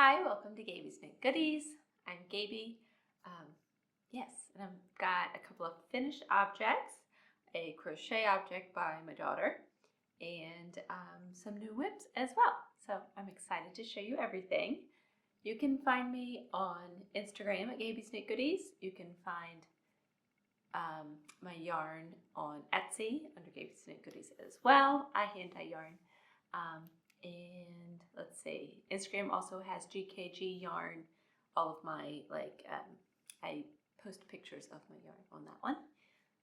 Hi, welcome to Gabie's Knit Goodies. I'm Gabie. Yes, and I've got a couple of finished objects, a crochet object by my daughter, and some new whips as well. So I'm excited to show you everything. You can find me on Instagram at Gabie's Knit Goodies. You can find my yarn on Etsy under Gabie's Knit Goodies as well. I hand dye yarn. And let's see, Instagram also has GKG yarn. All of my, I post pictures of my yarn on that one.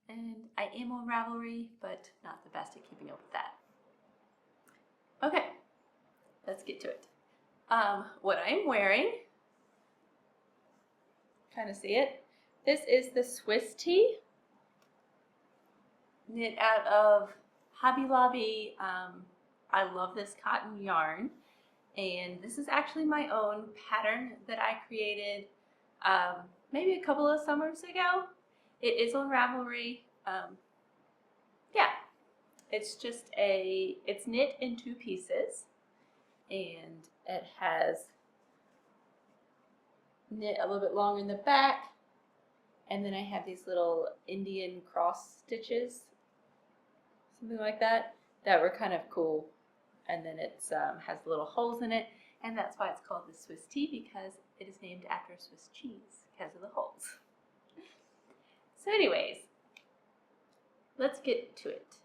And I am on Ravelry, but not the best at keeping up with that. Okay, let's get to it. What I'm wearing, kind of see it. This is the Swiss tee, knit out of Hobby Lobby. I love this cotton yarn, and this is actually my own pattern that I created maybe a couple of summers ago. It is on Ravelry. Yeah, it's knit in 2 pieces, and it has knit a little bit long in the back, and then I have these little Indian cross stitches, something like that, that were kind of cool. And then it has little holes in it, and that's why it's called the Swiss tee, because it is named after Swiss cheese because of the holes. So anyways, let's get to it.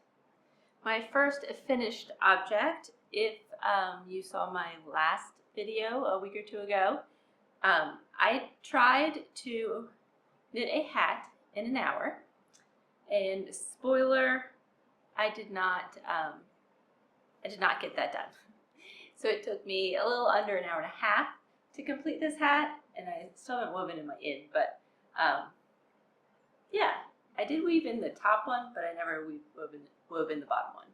My first finished object, if you saw my last video a week or 2 ago, I tried to knit a hat in an hour, and spoiler, I did not get that done. So it took me a little under an hour and a half to complete this hat, and I still haven't woven in my end, but yeah, I did weave in the top one, but I never wove in the bottom one.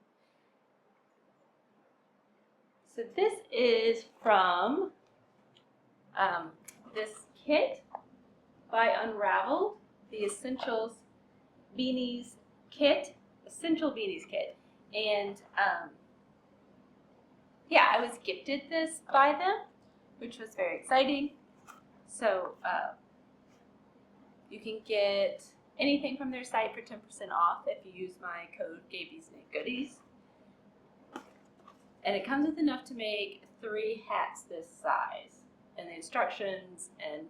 So this is from this kit by Unraveled, the Essential Beanies kit, and yeah, I was gifted this by them, which was very exciting. So you can get anything from their site for 10% off if you use my code Gabie's Knit Goodies. And it comes with enough to make 3 hats this size, and the instructions and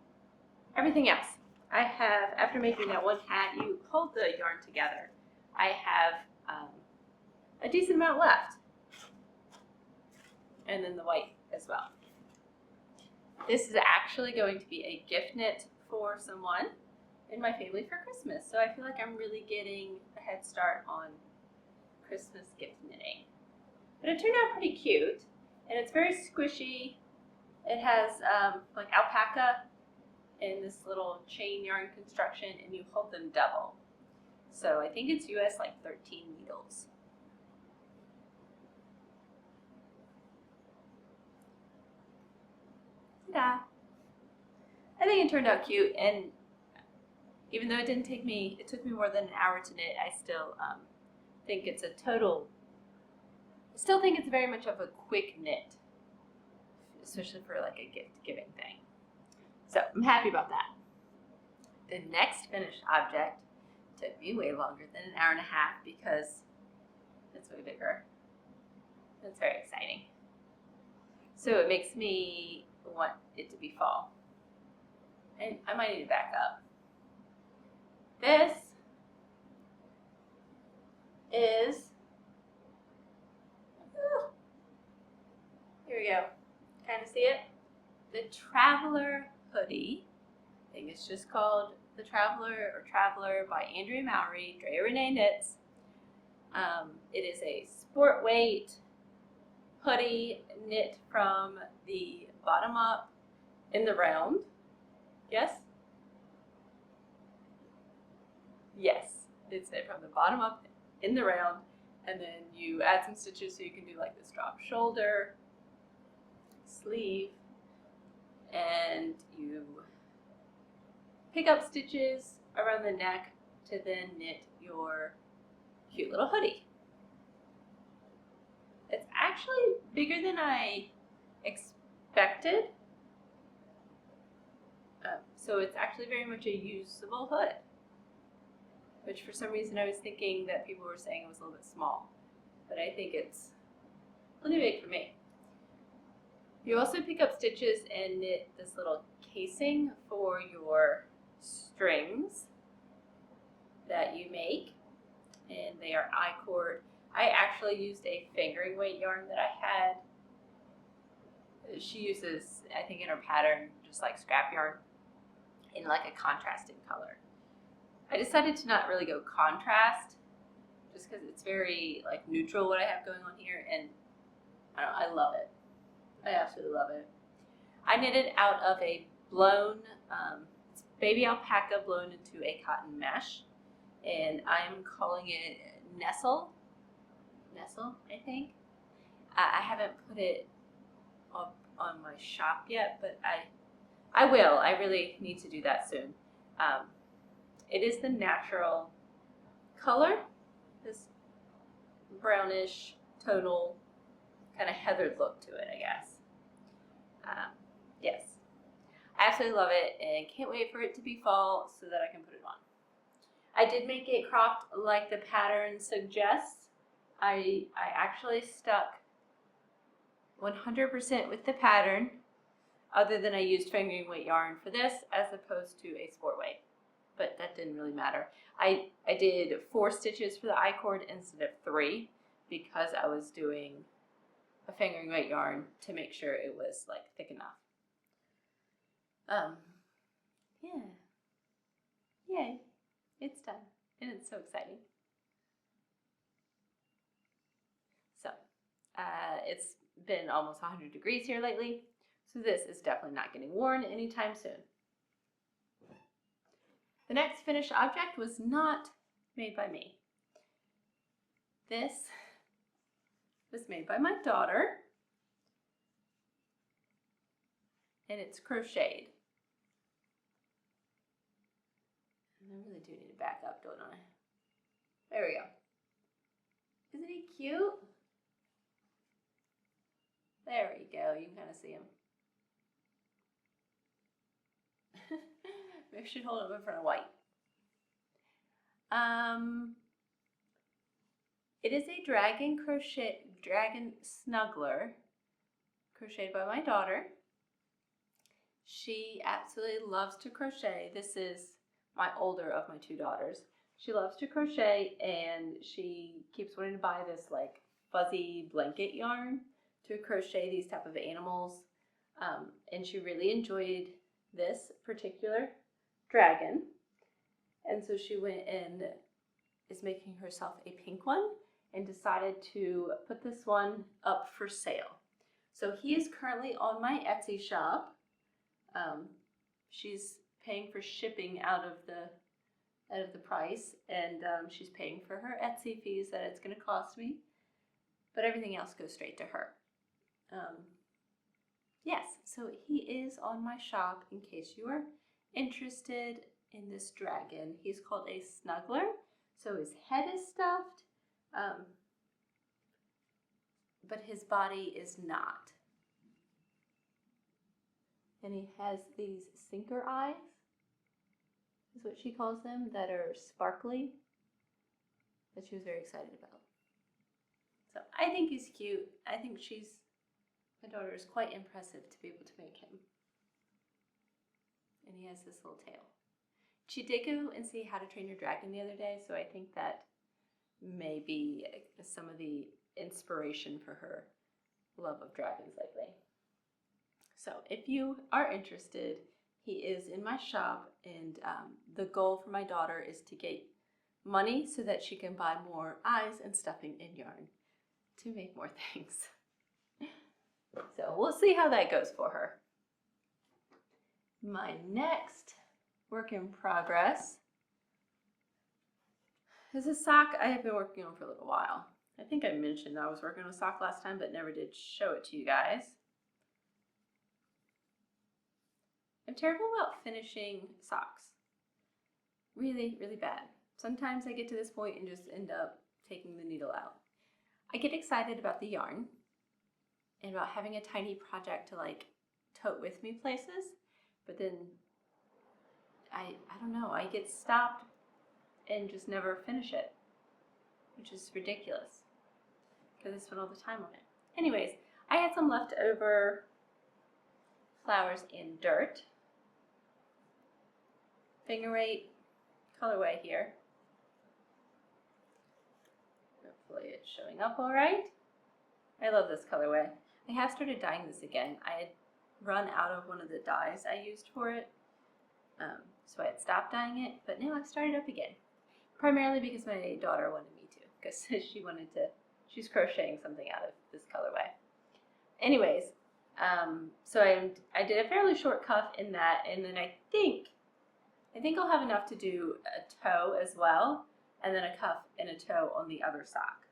everything else. I have, after making that one hat, you hold the yarn together. I have a decent amount left. And then the white as well. This is actually going to be a gift knit for someone in my family for Christmas. So I feel like I'm really getting a head start on Christmas gift knitting. But it turned out pretty cute, and it's very squishy. It has like alpaca in this little chain yarn construction, and you hold them double. So I think it's US like 13 needles. Yeah, I think it turned out cute, and even though it took me more than an hour to knit, I still think it's very much of a quick knit, especially for like a gift giving thing. So I'm happy about that. The next finished object took me way longer than an hour and a half because it's way bigger. It's very exciting. So it makes me want it to be fall. And I might need to back up. This is, here we go. Kind of see it? The Traveler Hoodie. I think it's just called the Traveler or Traveler by Andrea Mowry, Drea Renee knits. It is a sport weight hoodie knit from the bottom up in the round. Yes? Yes, it's knit from the bottom up in the round, and then you add some stitches so you can do like this drop shoulder, sleeve, and you pick up stitches around the neck to then knit your cute little hoodie. It's actually bigger than I expected. So it's actually very much a usable hood, which for some reason I was thinking that people were saying it was a little bit small, but I think it's plenty big for me. You also pick up stitches and knit this little casing for your strings that you make, and they are I-cord. I actually used a fingering weight yarn that I had. She uses, I think in her pattern, just like scrap yarn in like a contrasting color. I decided to not really go contrast just because it's very like neutral what I have going on here, and I don't know, I love it. I absolutely love it. I knitted out of a blown, it's baby alpaca blown into a cotton mesh, and I'm calling it Nestle, I think. I haven't put it up on my shop yet, but I will. I really need to do that soon. It is the natural color, this brownish, tonal, kind of heathered look to it, I guess. Yes, I absolutely love it and can't wait for it to be fall so that I can put it on. I did make it cropped like the pattern suggests. I actually stuck 100% with the pattern, other than I used fingering weight yarn for this as opposed to a sport weight, but that didn't really matter. I did 4 stitches for the I-cord instead of 3 because I was doing a fingering weight yarn to make sure it was like thick enough. Yeah. Yay. It's done. And it's so exciting. So, it's been almost 100 degrees here lately, so this is definitely not getting worn anytime soon. The next finished object was not made by me. This was made by my daughter, and it's crocheted. And I really do need to back up, don't I? There we go. Isn't he cute? There we go, you can kind of see him. Maybe I should hold him in front of white. It is a dragon snuggler, crocheted by my daughter. She absolutely loves to crochet. This is my older of my 2 daughters. She loves to crochet, and she keeps wanting to buy this like fuzzy blanket yarn to crochet these type of animals. And she really enjoyed this particular dragon. And so she went and is making herself a pink one and decided to put this one up for sale. So he is currently on my Etsy shop. She's paying for shipping out of the price, and she's paying for her Etsy fees that it's going to cost me, but everything else goes straight to her. Yes, so he is on my shop in case you are interested in this dragon. He's called a Snuggler, so his head is stuffed, but his body is not. And he has these sinker eyes, is what she calls them, that are sparkly, that she was very excited about. So I think he's cute. I think my daughter is quite impressive to be able to make him. And he has this little tail. She did go and see How to Train Your Dragon the other day, so I think that may be some of the inspiration for her love of dragons lately. So if you are interested, he is in my shop, and the goal for my daughter is to get money so that she can buy more eyes and stuffing in yarn to make more things. So we'll see how that goes for her. My next work in progress is a sock I have been working on for a little while. I think I mentioned I was working on a sock last time, but never did show it to you guys. I'm terrible about finishing socks. Really, really bad. Sometimes I get to this point and just end up taking the needle out. I get excited about the yarn and about having a tiny project to like tote with me places, but then I don't know, I get stopped and just never finish it, which is ridiculous because I spent all the time on it. Anyways, I had some leftover flowers in dirt. Finger eight colorway here. Hopefully it's showing up all right. I love this colorway. I have started dyeing this again. I had run out of one of the dyes I used for it, so I had stopped dyeing it, but now I've started up again. Primarily because my daughter wanted me to, because she's crocheting something out of this colorway. Anyways, so I did a fairly short cuff in that, and then I think I'll have enough to do a toe as well, and then a cuff and a toe on the other sock.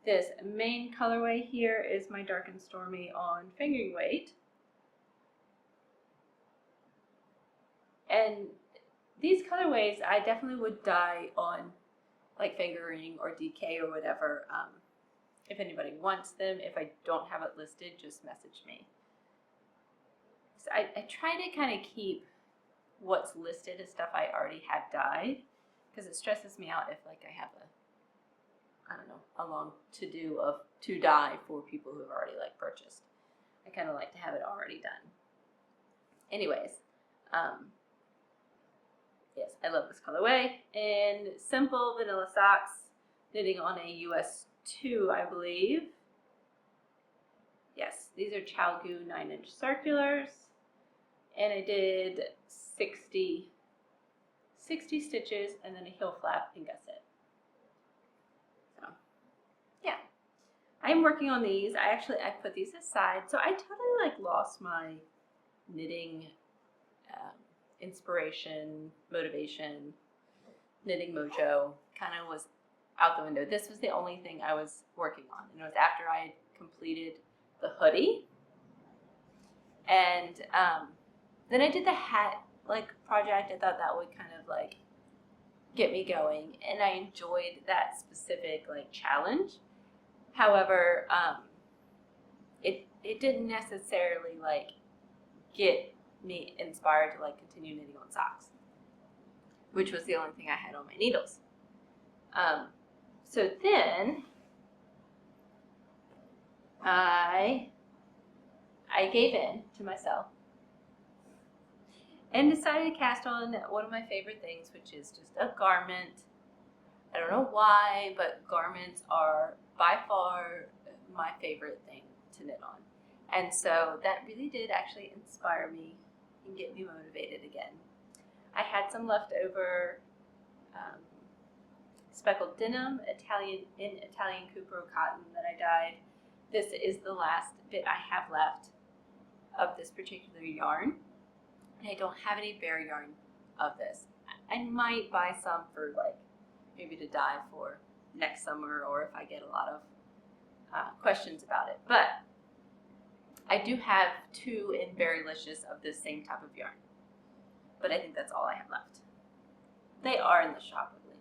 This main colorway here is my Dark and Stormy on fingering weight. And these colorways I definitely would dye on like fingering or DK or whatever. If anybody wants them, if I don't have it listed, just message me. So I try to kind of keep what's listed as stuff I already have dyed, because it stresses me out if like I have a long to-do of to dye for people who have already like purchased. I kind of like to have it already done. Anyways, yes, I love this colorway. And simple vanilla socks, knitting on a US 2, I believe. Yes, these are Chalgu 9-inch circulars, and I did 60 stitches and then a heel flap and gusset. So yeah, I'm working on these. I put these aside, so I totally like lost my knitting inspiration, motivation, knitting mojo kind of was out the window. This was the only thing I was working on, and it was after I had completed the hoodie, and then I did the hat like project. I thought that would kind of like get me going, and I enjoyed that specific like challenge. However, it didn't necessarily like get me inspired to like continue knitting on socks, which was the only thing I had on my needles. So then I gave in to myself and decided to cast on one of my favorite things, which is just a garment. I don't know why, but garments are by far my favorite thing to knit on. And so that really did actually inspire me and get me motivated again. I had some leftover speckled denim, Italian Cupro cotton that I dyed. This is the last bit I have left of this particular yarn. And I don't have any bare yarn of this. I might buy some for like maybe to dye for next summer, or if I get a lot of questions about it. But I do have 2 in Berrylicious of this same type of yarn. But I think that's all I have left. They are in the shop with me.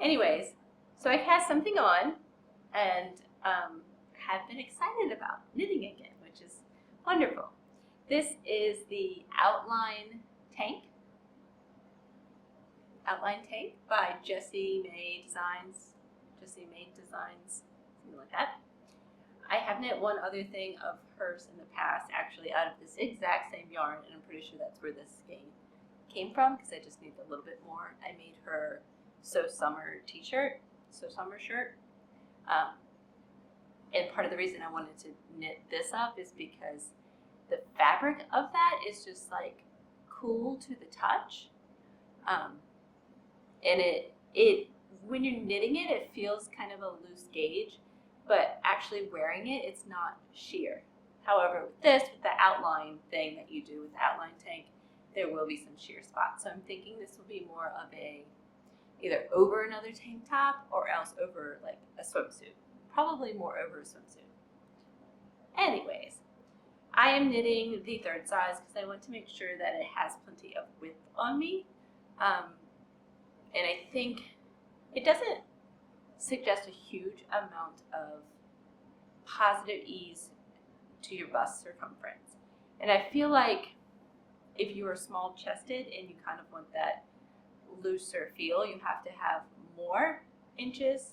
Anyways, so I cast something on and have been excited about knitting again, which is wonderful. This is the Outline Tank by Jessie Maed Designs, something like that. I have knit one other thing of hers in the past, actually out of this exact same yarn, and I'm pretty sure that's where this skein came from, because I just need a little bit more. I made her So Summer shirt. And part of the reason I wanted to knit this up is because the fabric of that is just like cool to the touch. And it when you're knitting it, it feels kind of a loose gauge, but actually wearing it, it's not sheer. However, with the outline thing that you do with the Outline Tank, there will be some sheer spots. So I'm thinking this will be more of a either over another tank top or else over like a swimsuit. Probably more over a swimsuit. Anyways, I am knitting the 3rd size because I want to make sure that it has plenty of width on me. And I think it doesn't suggest a huge amount of positive ease to your bust circumference. And I feel like if you are small chested and you kind of want that looser feel, you have to have more inches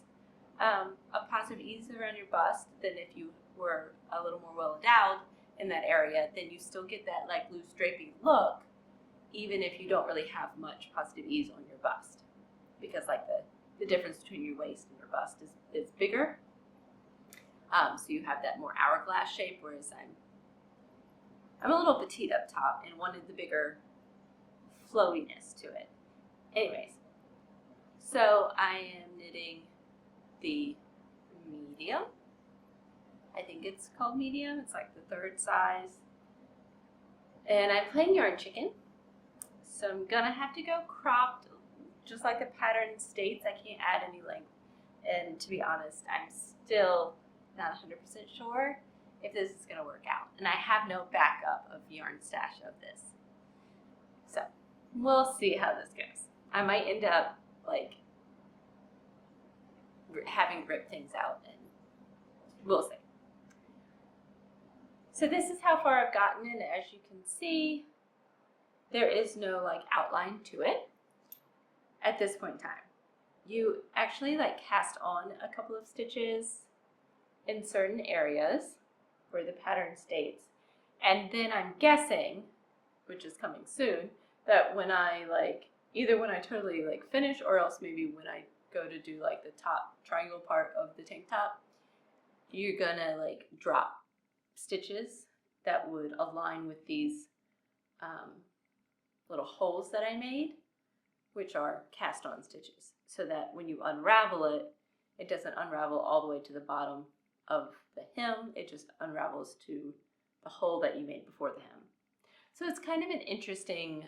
of positive ease around your bust than if you were a little more well endowed in that area. Then you still get that like loose drapey look, even if you don't really have much positive ease on your bust, because like the difference between your waist and your bust is bigger. So you have that more hourglass shape, whereas I'm a little petite up top and wanted the bigger flowiness to it. Anyways, so I am knitting the medium. I think it's called medium. It's like the third size. And I'm playing yarn chicken. So I'm gonna have to go cropped, just like the pattern states. I can't add any length. And to be honest, I'm still not 100% sure if this is gonna work out. And I have no backup of yarn stash of this. So we'll see how this goes. I might end up like having ripped things out, and we'll see. So this is how far I've gotten, and as you can see, there is no like outline to it at this point in time. You actually like cast on a couple of stitches in certain areas where the pattern states, and then I'm guessing, which is coming soon, that when I like, either when I totally like finish, or else maybe when I go to do like the top triangle part of the tank top, you're gonna like drop stitches that would align with these little holes that I made, which are cast on stitches, so that when you unravel it, it doesn't unravel all the way to the bottom of the hem, it just unravels to the hole that you made before the hem. So it's kind of an interesting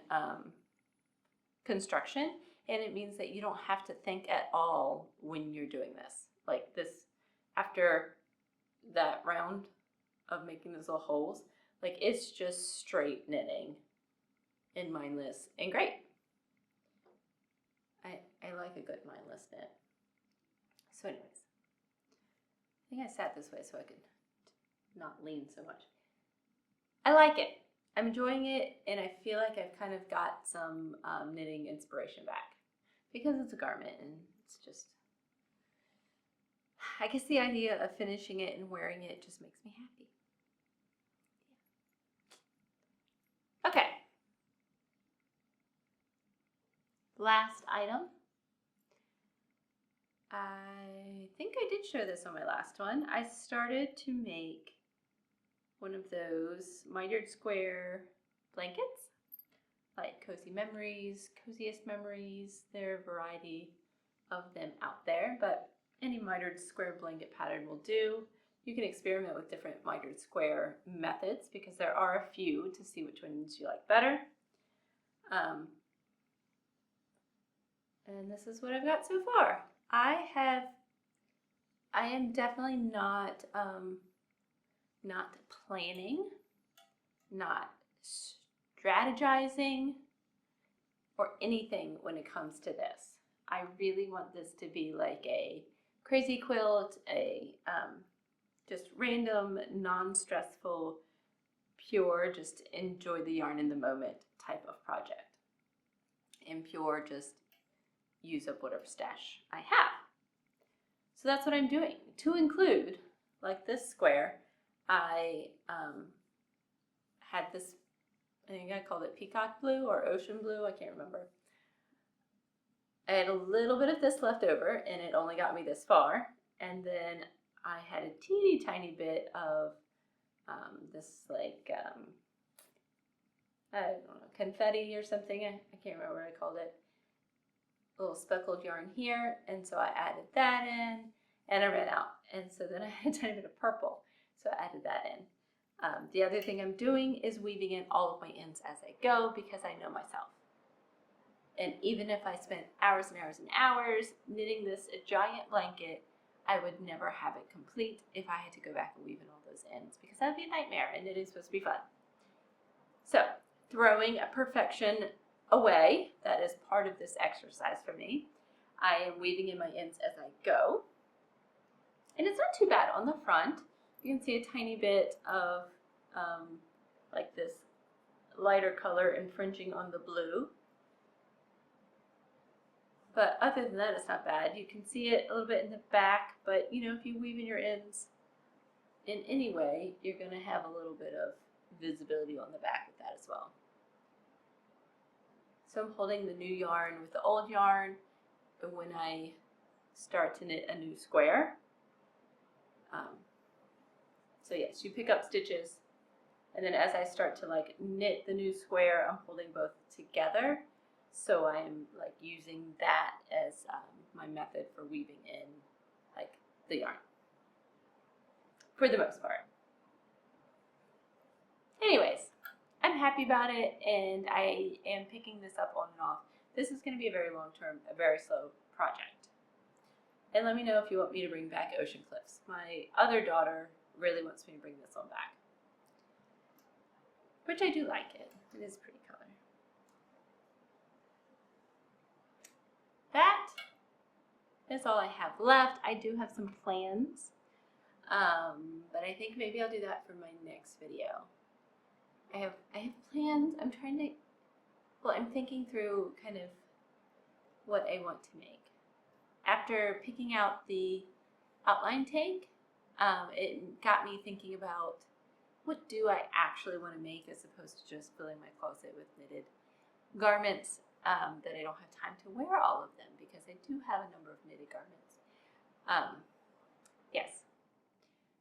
construction, and it means that you don't have to think at all when you're doing this. Like this, after that round of making those little holes, like it's just straight knitting and mindless and great. I like a good mindless knit. So anyways, I think I sat this way so I could not lean so much. I like it. I'm enjoying it, and I feel like I've kind of got some knitting inspiration back, because it's a garment and it's just, I guess the idea of finishing it and wearing it just makes me happy. Okay. Last item. I think I did show this on my last one. I started to make one of those mitered square blankets, like Cozy Memories, Coziest Memories. There are a variety of them out there, but any mitered square blanket pattern will do. You can experiment with different mitered square methods, because there are a few, to see which ones you like better. And this is what I've got so far. I am definitely not planning, not strategizing, or anything when it comes to this. I really want this to be like a crazy quilt, a just random, non-stressful, pure, just enjoy the yarn in the moment type of project. And pure, just use up whatever stash I have. So that's what I'm doing. To include, like this square, I had this, I think I called it peacock blue or ocean blue, I can't remember. I had a little bit of this left over, and it only got me this far. And then I had a teeny tiny bit of this like, I don't know, confetti or something. I can't remember what I called it. A little speckled yarn here, and so I added that in, and I ran out. And so then I had a tiny bit of purple, so I added that in. The other thing I'm doing is weaving in all of my ends as I go, because I know myself. And even if I spent hours and hours and hours knitting this a giant blanket, I would never have it complete if I had to go back and weave in all those ends, because that would be a nightmare, and knitting is supposed to be fun. So throwing a perfection away, that is part of this exercise for me. I am weaving in my ends as I go. And it's not too bad on the front. You can see a tiny bit of like this lighter color infringing on the blue. But other than that, it's not bad. You can see it a little bit in the back, but you know, if you weave in your ends in any way, you're going to have a little bit of visibility on the back with that as well. So I'm holding the new yarn with the old yarn when I start to knit a new square. So yes, you pick up stitches, and then as I start to like knit the new square, I'm holding both together. So I'm like using that as my method for weaving in like the yarn, for the most part. Anyways, I'm happy about it, and I am picking this up on and off. This is going to be a very long-term, a very slow project. And let me know if you want me to bring back Ocean Cliffs. My other daughter really wants me to bring this one back, which I do like it. It is a pretty color. That is all I have left. I do have some plans, but I think maybe I'll do that for my next video. I have plans. I'm thinking through kind of what I want to make. After picking out the outline tank, it got me thinking about what do I actually want to make as opposed to just filling my closet with knitted garments that I don't have time to wear all of them, because I do have a number of knitted garments. Yes.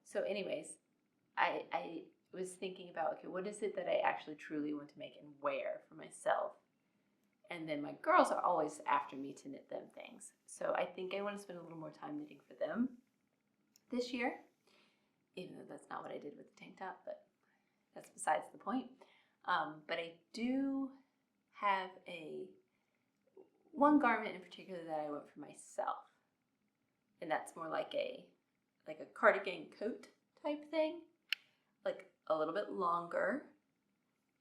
So anyways, I was thinking about, okay, what is it that I actually truly want to make and wear for myself? And then my girls are always after me to knit them things. So I think I want to spend a little more time knitting for them this year, even though that's not what I did with the tank top, but that's besides the point. But I do have one garment in particular that I want for myself. And that's more like a cardigan coat type thing, like a little bit longer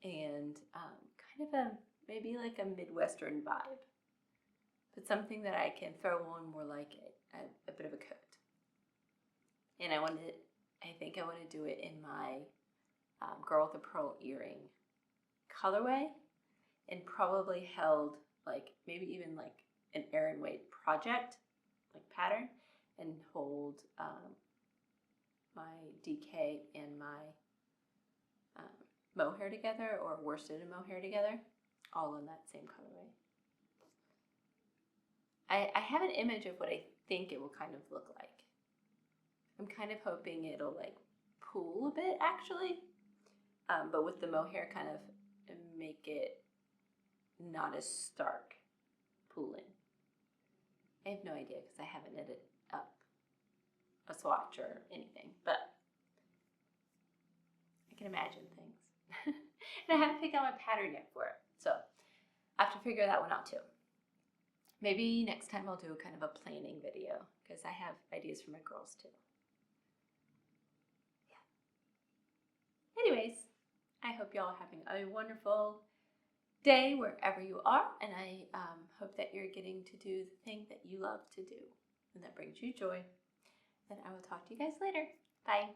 and kind of maybe like a Midwestern vibe, but something that I can throw on more like a bit of a coat. And I think I want to do it in my Girl with a Pearl earring colorway, and probably held like maybe even like an Erin Wade project like pattern, and hold my DK and my mohair together, or worsted and mohair together, all in that same colorway. I have an image of what I think it will kind of look like. I'm kind of hoping it'll like pool a bit actually, but with the mohair kind of make it not as stark pooling. I have no idea because I haven't knitted up a swatch or anything, but I can imagine things. And I haven't picked out my pattern yet for it, so I have to figure that one out too. Maybe next time I'll do kind of a planning video, because I have ideas for my girls too. Yeah. Anyways, I hope y'all are having a wonderful day wherever you are, and I hope that you're getting to do the thing that you love to do and that brings you joy. And I will talk to you guys later. Bye.